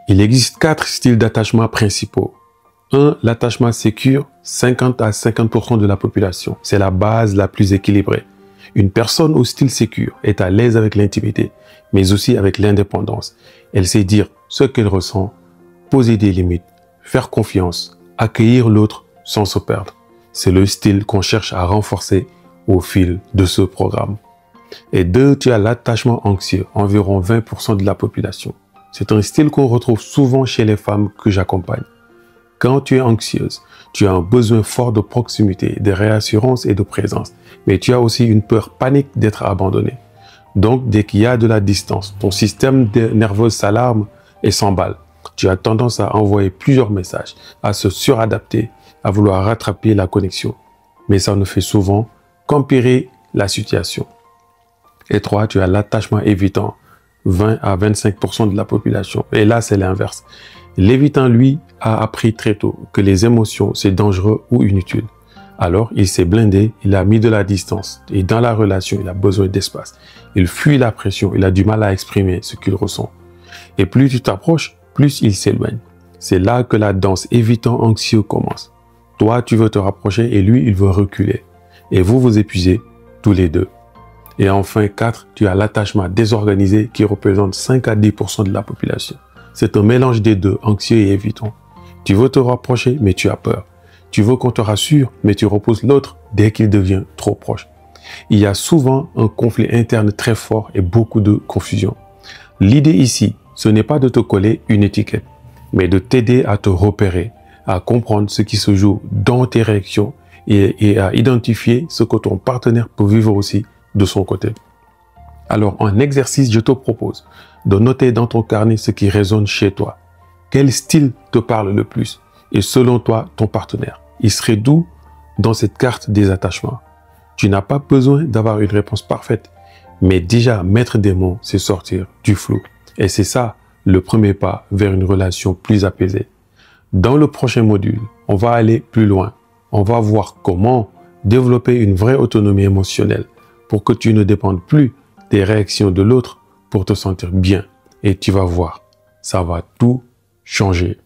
Il existe 4 styles d'attachement principaux. 1. L'attachement sécure, 50 à 50% de la population. C'est la base la plus équilibrée. Une personne au style sécure est à l'aise avec l'intimité, mais aussi avec l'indépendance. Elle sait dire ce qu'elle ressent, poser des limites, faire confiance, accueillir l'autre sans se perdre. C'est le style qu'on cherche à renforcer au fil de ce programme. Et 2, tu as l'attachement anxieux, environ 20% de la population. C'est un style qu'on retrouve souvent chez les femmes que j'accompagne. Quand tu es anxieuse, tu as un besoin fort de proximité, de réassurance et de présence. Mais tu as aussi une peur panique d'être abandonné. Donc, dès qu'il y a de la distance, ton système nerveux s'alarme et s'emballe. Tu as tendance à envoyer plusieurs messages, à se suradapter, à vouloir rattraper la connexion. Mais ça ne fait souvent qu'empirer la situation. Et 3, tu as l'attachement évitant, 20 à 25% de la population. Et là, c'est l'inverse. L'évitant, lui, a appris très tôt que les émotions, c'est dangereux ou inutile. Alors, il s'est blindé, il a mis de la distance. Et dans la relation, il a besoin d'espace. Il fuit la pression, il a du mal à exprimer ce qu'il ressent. Et plus tu t'approches, plus il s'éloigne. C'est là que la danse évitant anxieux commence. Toi, tu veux te rapprocher et lui, il veut reculer. Et vous vous épuisez tous les deux. Et enfin, 4, tu as l'attachement désorganisé qui représente 5 à 10% de la population. C'est un mélange des deux, anxieux et évitant. Tu veux te rapprocher, mais tu as peur. Tu veux qu'on te rassure, mais tu repousses l'autre dès qu'il devient trop proche. Il y a souvent un conflit interne très fort et beaucoup de confusion. L'idée ici, ce n'est pas de te coller une étiquette, mais de t'aider à te repérer, à comprendre ce qui se joue dans tes réactions et à identifier ce que ton partenaire peut vivre aussi de son côté. Alors, en exercice, je te propose de noter dans ton carnet ce qui résonne chez toi. Quel style te parle le plus? Et selon toi, ton partenaire, il serait d'où dans cette carte des attachements? Tu n'as pas besoin d'avoir une réponse parfaite, mais déjà mettre des mots, c'est sortir du flou. Et c'est ça, le premier pas vers une relation plus apaisée. Dans le prochain module, on va aller plus loin. On va voir comment développer une vraie autonomie émotionnelle pour que tu ne dépendes plus des réactions de l'autre pour te sentir bien. Et tu vas voir, ça va tout changer.